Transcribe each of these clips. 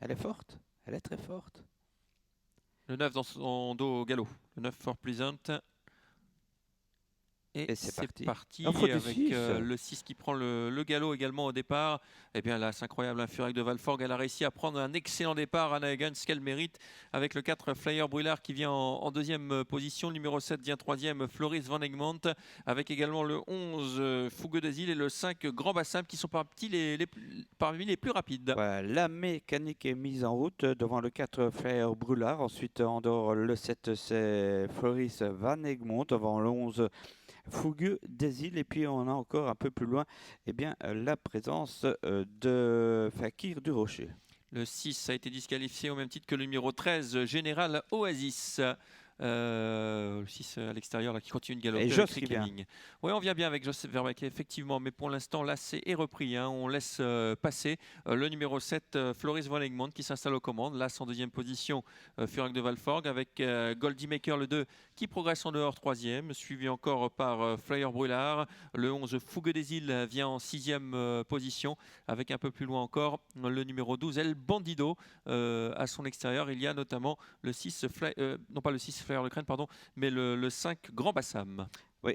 Elle est forte. Elle est très forte. Le 9 dans son dos au galop. Le 9 Fort Pleasant. Et C'est c'est parti. parti Info du avec 6. le 6 qui prend le galop également au départ. Et bien là, c'est incroyable, un Furec de Valforg. Elle a réussi à prendre un excellent départ, Anna Egan, ce qu'elle mérite, avec le 4 Flyer Brûlard qui vient en deuxième position. Le numéro 7 vient troisième, Floris Van Egmont, avec également le 11 Fougueux des Îles et le 5 Grand Bassam qui sont parmi les plus rapides. Voilà, la mécanique est mise en route devant le 4 Flyer Brûlard. Ensuite, en dehors, le 7, c'est Floris Van Egmont. Devant le 11, Fougueux des Îles. Et puis, on a encore un peu plus loin la présence de Fakir du Rocher. Le 6 a été disqualifié au même titre que le numéro 13, Général Oasis. Le 6 à l'extérieur là, qui continue de galoper. Et Avec Joss qui Rick vient. Hemming. Oui, on vient bien avec Joseph Verbeek, effectivement, mais pour l'instant, là, c'est repris. Hein. On laisse passer le numéro 7, Floris Van Egmont, qui s'installe aux commandes. Là, en deuxième position, Furec de Valforg, avec Goldie Maker, le 2, qui progresse en dehors, troisième, suivi encore par Flyer Brûlard. Le 11, Fougue des Îles, vient en sixième position, avec un peu plus loin encore le numéro 12, El Bandido. À son extérieur, il y a notamment le 6, non pas le 6 Flyer de Crène, pardon, mais le 5 Grand Bassam. Oui,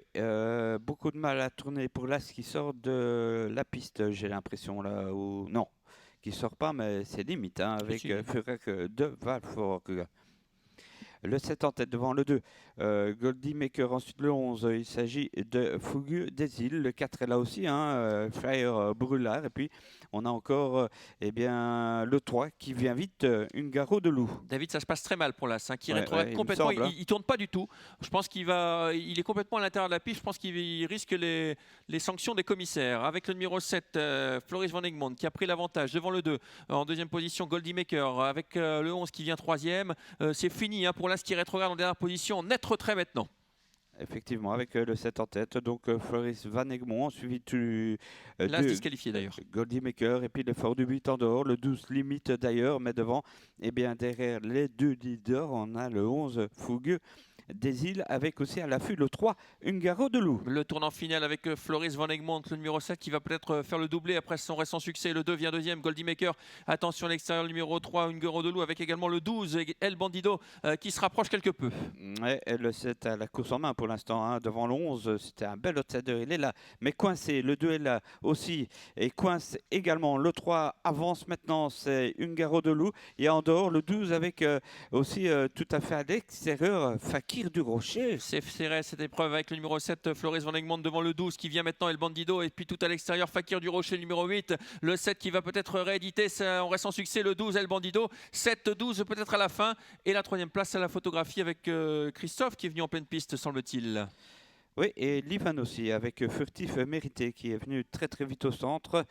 beaucoup de mal à tourner pour l'As qui sort de la piste, j'ai l'impression, là, ou non, qui sort pas, mais c'est limite, hein, avec Furec de Valforg. Le 7 en tête devant le 2, Goldie Maker. Ensuite le 11, il s'agit de Fougueux des Îles. Le 4 est là aussi, hein, Flyer Brûlard. Et puis on a encore le 3 qui vient vite, Ungaro de Loup. David, ça se passe très mal pour l'As, hein, qui Ouais, complètement. semble, hein. Il tourne pas du tout. Je pense il est complètement à l'intérieur de la piste. Je pense qu'il risque les sanctions des commissaires. Avec le numéro 7, Floris Van Egmont, qui a pris l'avantage devant le 2. En deuxième position, Goldie Maker. Avec le 11 qui vient troisième. C'est fini hein, pour l'As qui rétrograde en dernière position. Net retrait maintenant. Effectivement, avec le 7 en tête, donc Floris Van Egmont, suivi L'As disqualifié d'ailleurs. Goldie Maker, et puis le Fort du 8 en dehors, le 12 limite d'ailleurs, mais devant, derrière les deux leaders, on a le 11 Fougueux des Îles, avec aussi à l'affût le 3 Ungaro de Loup. Le tournant final avec Floris Van Egmont, le numéro 7 qui va peut-être faire le doublé après son récent succès. Le 2 vient deuxième, Goldie Maker. Attention à l'extérieur, le numéro 3 Ungaro de Loup, avec également le 12 El Bandido qui se rapproche quelque peu. Ouais, et le 7 à la course en main pour l'instant, hein, devant le 11, c'était un bel outsider, il est là, mais coincé. Le 2 est là aussi et coince également. Le 3 avance maintenant, c'est Ungaro de Loup, et en dehors le 12 avec aussi tout à fait à l'extérieur Fakir du Rocher. C'est serré cette épreuve avec le numéro 7 Floris Van Egmont devant le 12 qui vient maintenant El Bandido, et puis tout à l'extérieur Fakir du Rocher, le numéro 8, le 7 qui va peut-être rééditer en récent succès, le 12 El Bandido, 7-12 peut-être à la fin, et la troisième place à la photographie avec Christophe qui est venu en pleine piste semble-t-il. Oui, et Livan aussi, avec Furtif Mérité qui est venu très très vite au centre.